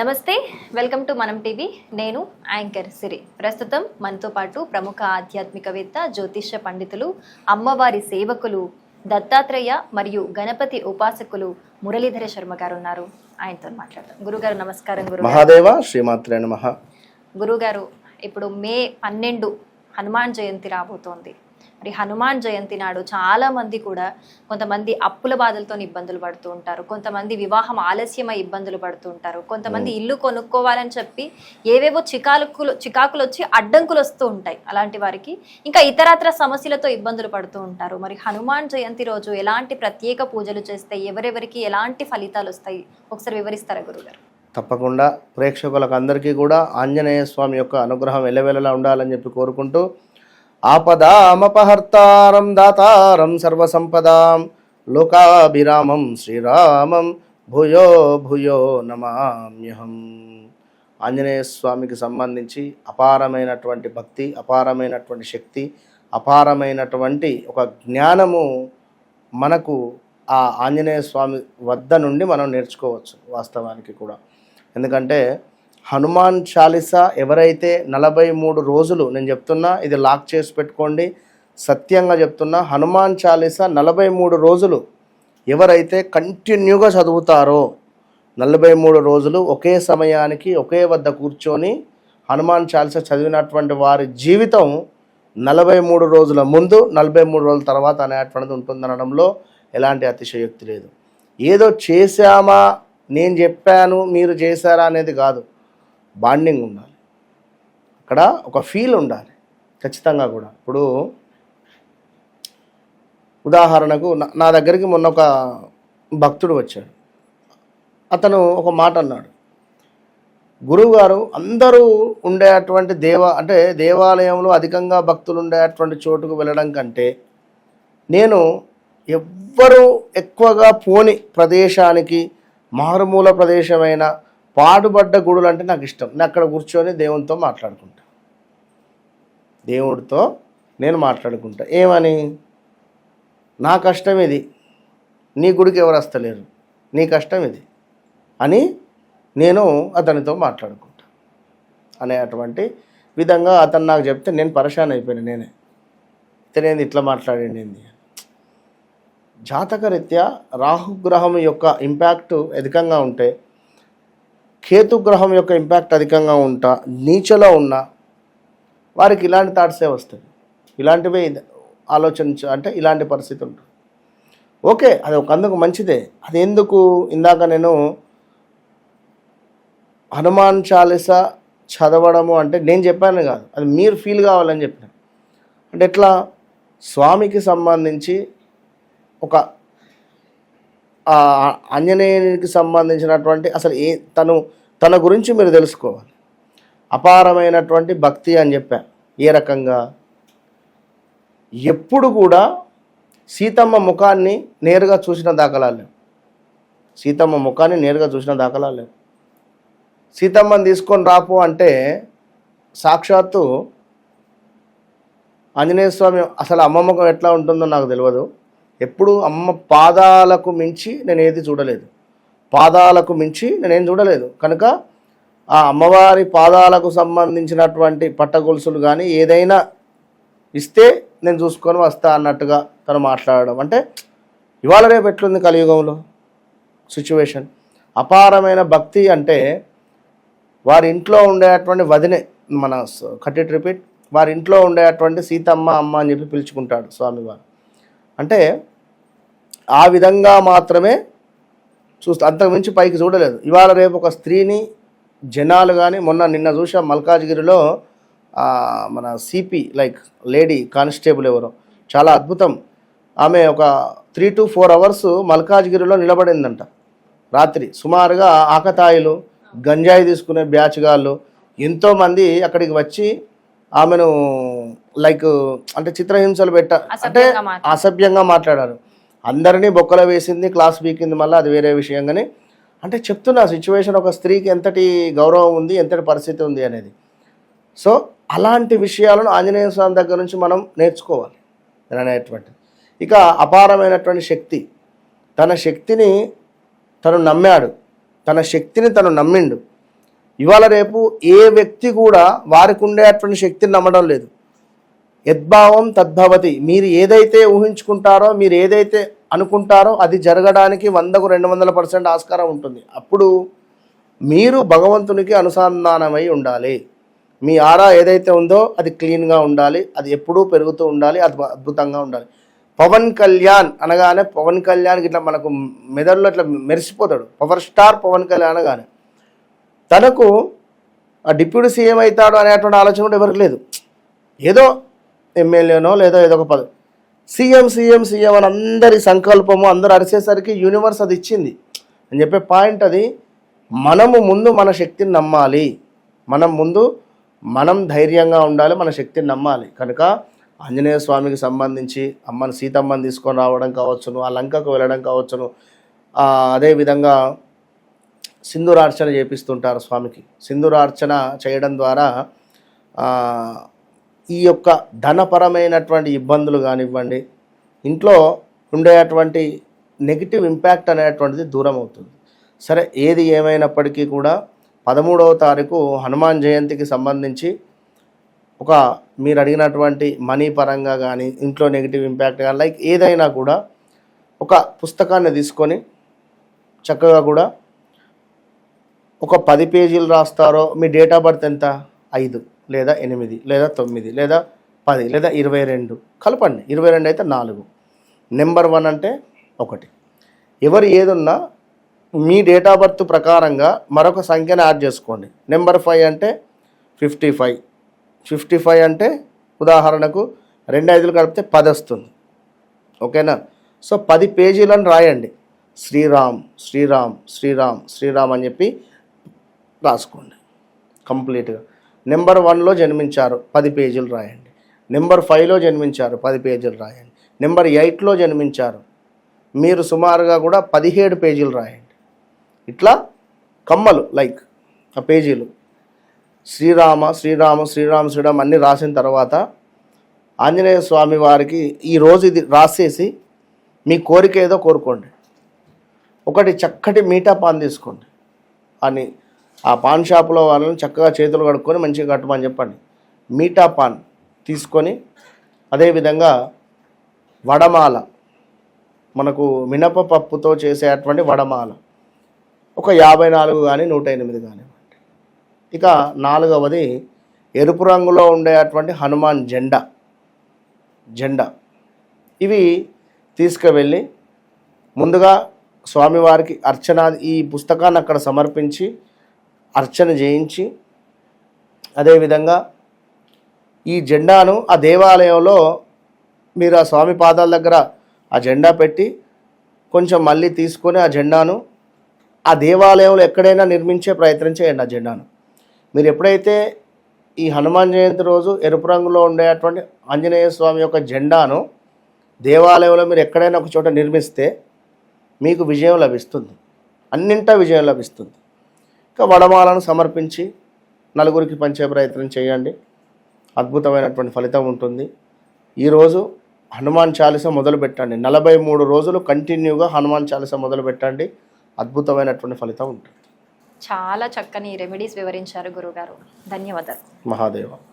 నమస్తే, welcome to మనం TV. నేను యాంకర్ సిరి. ప్రస్తుతం మనతో పాటు ప్రముఖ ఆధ్యాత్మికవేత్త, జ్యోతిష్య పండితులు, అమ్మవారి సేవకులు, దత్తాత్రేయ మరియు గణపతి ఉపాసకులు మురళీధర శర్మ గారు ఉన్నారు. ఆయనతో మాట్లాడతాం. గురుగారు నమస్కారం. మహాదేవ శ్రీమాత్రే నమః. గురుగారు, ఇప్పుడు మే 12 హనుమాన్ జయంతి రాబోతోంది. మరి హనుమాన్ జయంతి నాడు చాలా మంది కూడా కొంతమంది అప్పుల బాధలతో ఇబ్బందులు పడుతూ ఉంటారు, కొంతమంది వివాహం ఆలస్యమై ఇబ్బందులు పడుతూ ఉంటారు, కొంతమంది ఇల్లు కొనుక్కోవాలని చెప్పి ఏవేవో చికాకులు వచ్చి అడ్డంకులు వస్తూ ఉంటాయి. అలాంటి వారికి ఇంకా ఇతరత్ర సమస్యలతో ఇబ్బందులు పడుతూ ఉంటారు. మరి హనుమాన్ జయంతి రోజు ఎలాంటి ప్రత్యేక పూజలు చేస్తే ఎవరెవరికి ఎలాంటి ఫలితాలు వస్తాయి, ఒకసారి వివరిస్తారా గురుగారు? తప్పకుండా ప్రేక్షకులకు అందరికీ కూడా ఆంజనేయ స్వామి యొక్క అనుగ్రహం ఎల్లవెల్లలా ఉండాలని చెప్పి కోరుకుంటూ, ఆపదామపహర్తారం దాతారం సర్వసంపదాం లోకాభిరామం శ్రీరామం భూయో భూయో నమామ్యహం. ఆంజనేయ స్వామికి సంబంధించి అపారమైనటువంటి భక్తి, అపారమైనటువంటి శక్తి, అపారమైనటువంటి ఒక జ్ఞానము మనకు ఆ ఆంజనేయ స్వామి వద్ద నుండి మనం నేర్చుకోవచ్చు వాస్తవానికి కూడా. ఎందుకంటే హనుమాన్ చాలీసా ఎవరైతే 43 రోజులు, నేను చెప్తున్నా ఇది లాక్ చేసి పెట్టుకోండి, సత్యంగా చెప్తున్నా, హనుమాన్ చాలీసా 43 రోజులు ఎవరైతే కంటిన్యూగా చదువుతారో, 43 రోజులు ఒకే సమయానికి ఒకే వద్ద కూర్చొని హనుమాన్ చాలీసా చదివినటువంటి వారి జీవితం 43 రోజుల ముందు 43 రోజుల తర్వాత అనేటువంటిది ఉంటుందనడంలో ఎలాంటి అతిశయోక్తి లేదు. ఏదో చేశామా, నేను చెప్పాను మీరు చేశారా అనేది కాదు, బాండింగ్ ఉండాలి, అక్కడ ఒక ఫీల్ ఉండాలి ఖచ్చితంగా కూడా. ఇప్పుడు ఉదాహరణకు నా దగ్గరికి మొన్న ఒక భక్తుడు వచ్చాడు. అతను ఒక మాట అన్నాడు, గురువుగారు అందరూ ఉండేటువంటి దేవాలయంలో అధికంగా భక్తులు ఉండేటువంటి చోటుకు వెళ్ళడం కంటే నేను ఎవ్వరూ ఎక్కువగా పోని ప్రదేశానికి, మారుమూల ప్రదేశమైన పాడుబడ్డ గుడులు అంటే నాకు ఇష్టం. నేను అక్కడ కూర్చొని దేవునితో మాట్లాడుకుంటా, దేవుడితో నేను మాట్లాడుకుంటా. ఏమని, నా కష్టం ఇది, నీ గుడికి ఎవరు వస్తలేరు, నీ కష్టం ఇది అని నేను అతనితో మాట్లాడుకుంటా అనేటువంటి విధంగా అతను నాకు చెప్తే నేను పరేషాన్ అయిపోయాను. ఇతనేంది ఇట్లా మాట్లాడండి ఏంది. జాతకరీత్యా రాహుగ్రహం యొక్క ఇంపాక్ట్ అధికంగా ఉంటే, కేతుగ్రహం యొక్క ఇంపాక్ట్ అధికంగా ఉంటా, నీచలో ఉన్న వారికి ఇలాంటి థాట్సే వస్తాయి, ఇలాంటివే అంటే ఇలాంటి పరిస్థితి ఉంటుంది. ఓకే, అది ఒక అందుకు మంచిదే. అది ఎందుకు, ఇందాక నేను హనుమాన్ చాలీసా చదవడము అంటే నేను చెప్పాను కాదు, అది మీరు ఫీల్ కావాలని చెప్పిన. అంటే ఎట్లా, స్వామికి సంబంధించి ఒక ఆంజనేయునికి సంబంధించినటువంటి అసలు తన గురించి మీరు తెలుసుకోవాలి. అపారమైనటువంటి భక్తి అని చెప్పాను. ఏ రకంగా, ఎప్పుడు కూడా సీతమ్మ ముఖాన్ని నేరుగా చూసిన దాఖలాలు లేవు. సీతమ్మ ముఖాన్ని నేరుగా చూసిన దాఖలాలు లేవు. సీతమ్మని తీసుకొని రాపు అంటే సాక్షాత్తు ఆంజనేయ స్వామి, అసలు అమ్మ ముఖం ఎట్లా ఉంటుందో నాకు తెలియదు. ఎప్పుడు అమ్మ పాదాలకు మించి నేను ఏది చూడలేదు, పాదాలకు మించి నేనేం చూడలేదు. కనుక ఆ అమ్మవారి పాదాలకు సంబంధించినటువంటి పట్టగొలుసులు కానీ ఏదైనా ఇస్తే నేను చూసుకొని వస్తా అన్నట్టుగా తను మాట్లాడడం అంటే, ఇవాళ రేపు ఎట్లుంది కలియుగంలో సిచ్యువేషన్. అపారమైన భక్తి అంటే వారి ఇంట్లో ఉండేటువంటి వదినే, మన కట్టి రిపీట్, వారి ఇంట్లో ఉండేటువంటి సీతమ్మ అమ్మ అని చెప్పి పిలుచుకుంటాడు స్వామివారు. అంటే ఆ విధంగా మాత్రమే చూస్తా, అంతకుమించి పైకి చూడలేదు. ఇవాళ రేపు ఒక స్త్రీని జనాలు కానీ, నిన్న చూసా మల్కాజ్గిరిలో మన సిపి లైక్ లేడీ కానిస్టేబుల్ ఎవరో, చాలా అద్భుతం. ఆమె ఒక 3 to 4 hours మల్కాజ్గిరిలో నిలబడిందంట రాత్రి. సుమారుగా ఆకతాయిలు, గంజాయి తీసుకునే బ్యాచ్గాళ్ళు ఎంతోమంది అక్కడికి వచ్చి ఆమెను అంటే చిత్రహింసలు అంటే అసభ్యంగా మాట్లాడారు. అందరినీ బొక్కలో వేసింది, క్లాస్ వీకింది, మళ్ళీ అది వేరే విషయం. కానీ అంటే చెప్తున్నా సిచ్యువేషన్, ఒక స్త్రీకి ఎంతటి గౌరవం ఉంది, ఎంతటి పరిస్థితి ఉంది అనేది. సో అలాంటి విషయాలను ఆంజనేయ స్వామి దగ్గర నుంచి మనం నేర్చుకోవాలి అనేటువంటి. ఇక అపారమైనటువంటి శక్తి, తన శక్తిని తను నమ్మాడు, తన శక్తిని తను నమ్మిండు. ఇవాళ రేపు ఏ వ్యక్తి కూడా వారికి ఉండేటువంటి శక్తిని నమ్మడం లేదు. యద్భావం తద్భవతి. మీరు ఏదైతే ఊహించుకుంటారో, మీరు ఏదైతే అనుకుంటారో అది జరగడానికి 100కు 200% ఆస్కారం ఉంటుంది. అప్పుడు మీరు భగవంతునికి అనుసంధానమై ఉండాలి. మీ ఆరా ఏదైతే ఉందో అది క్లీన్గా ఉండాలి, అది ఎప్పుడూ పెరుగుతూ ఉండాలి, అది అద్భుతంగా ఉండాలి. పవన్ కళ్యాణ్ అనగానే పవన్ కళ్యాణ్కి ఇట్లా మనకు మెదడులో ఇట్లా మెరిసిపోతాడు. పవర్ స్టార్ పవన్ కళ్యాణ్ అనగానే తనకు ఆ డిప్యూటీ సీఎం అవుతాడు అనేటువంటి ఆలోచన కూడా ఎవరికి లేదు. ఏదో ఎమ్మెల్యేనో లేదో ఏదో ఒక పదవి, సీఎం సీఎం సీఎం అని అందరి సంకల్పము, అందరు అరిసేసరికి యూనివర్స్ అది ఇచ్చింది అని చెప్పే పాయింట్ అది. మనము ముందు మన శక్తిని నమ్మాలి, మనం ధైర్యంగా ఉండాలి, మన శక్తిని నమ్మాలి. కనుక ఆంజనేయ స్వామికి సంబంధించి అమ్మని సీతమ్మని తీసుకొని రావడం కావచ్చును, ఆ లంకకు వెళ్ళడం కావచ్చును, అదేవిధంగా సింధూరార్చన చేపిస్తుంటారు స్వామికి. సింధూరార్చన చేయడం ద్వారా ఈ యొక్క ధనపరమైనటువంటి ఇబ్బందులు కానివ్వండి, ఇంట్లో ఉండేటువంటి నెగిటివ్ ఇంపాక్ట్ అనేటువంటిది దూరం అవుతుంది. సరే, ఏది ఏమైనప్పటికీ కూడా 13వ తారీఖు హనుమాన్ జయంతికి సంబంధించి మీరు అడిగినటువంటి మనీ పరంగా కానీ, ఇంట్లో నెగిటివ్ ఇంపాక్ట్ కానీ, లైక్ ఏదైనా కూడా ఒక పుస్తకాన్ని తీసుకొని చక్కగా కూడా ఒక 10 పేజీలు రాస్తారో, మీ డేట్ ఆఫ్ బర్త్ ఎంత, 5 లేదా 8 లేదా 9 లేదా 10 లేదా 22 కలపండి. 22 అయితే 4, నెంబర్ 1 అంటే 1. ఎవరు ఏదున్నా మీ డేట్ ఆఫ్ బర్త్ ప్రకారంగా మరొక సంఖ్యను యాడ్ చేసుకోండి. నెంబర్ 5 అంటే 55. 55 అంటే ఉదాహరణకు 2 5లు కలిపితే 10 వస్తుంది. ఓకేనా? సో 10 పేజీలను రాయండి. శ్రీరామ్ శ్రీరామ్ శ్రీరామ్ శ్రీరామ్ అని చెప్పి రాసుకోండి కంప్లీట్గా. నెంబర్ 1లో జన్మించారు, 10 పేజీలు రాయండి. నెంబర్ 5లో జన్మించారు, 10 పేజీలు రాయండి. నెంబర్ 8లో జన్మించారు, మీరు సుమారుగా కూడా 17 పేజీలు రాయండి. ఇట్లా కమ్మలు లైక్ ఆ పేజీలు శ్రీరామ శ్రీరామ శ్రీరామ శ్రీరామ్ అన్నీ రాసిన తర్వాత ఆంజనేయ స్వామి వారికి ఈరోజు ఇది రాసేసి మీ కోరిక ఏదో కోరుకోండి. ఒకటి చక్కటి మీఠా పాన్ తీసుకోండి అని ఆ పాన్ షాపులో వాళ్ళని చక్కగా చేతులు కడుక్కొని మంచిగా కట్టమని చెప్పండి. మీఠా పాన్ తీసుకొని, అదేవిధంగా వడమాల, మనకు మినపపప్పుతో చేసేటువంటి వడమాల ఒక 54 కానీ 108 కానివ్వండి. ఇక 4వది ఎరుపు రంగులో ఉండేటువంటి హనుమాన్ జెండా. ఇవి తీసుకువెళ్ళి ముందుగా స్వామివారికి అర్చన, ఈ పుస్తకాన్ని అక్కడ సమర్పించి అర్చన చేయించి, అదేవిధంగా ఈ జెండాను ఆ దేవాలయంలో మీరు ఆ స్వామి పాదాల దగ్గర ఆ జెండా పెట్టి కొంచెం మళ్ళీ తీసుకొని ఆ జెండాను ఆ దేవాలయంలో ఎక్కడైనా నిర్మించే ప్రయత్నం చేయండి. ఆ జెండాను మీరు ఎప్పుడైతే ఈ హనుమాన్ జయంతి రోజు ఎరుపు రంగులో ఉండేటువంటి ఆంజనేయ స్వామి యొక్క జెండాను దేవాలయంలో మీరు ఎక్కడైనా ఒక చోట నిర్మిస్తే మీకు విజయం లభిస్తుంది, అన్నింటా విజయం లభిస్తుంది. ఇంకా వడమాలను సమర్పించి నలుగురికి పంచే ప్రయత్నం చేయండి, అద్భుతమైనటువంటి ఫలితం ఉంటుంది. ఈరోజు హనుమాన్ చాలీస మొదలు పెట్టండి. 43 రోజులు కంటిన్యూగా హనుమాన్ చాలీస మొదలు పెట్టండి, అద్భుతమైనటువంటి ఫలితం ఉంటుంది. చాలా చక్కని రెమెడీస్ వివరించారు గురుగారు. ధన్యవాదాలు. మహాదేవ.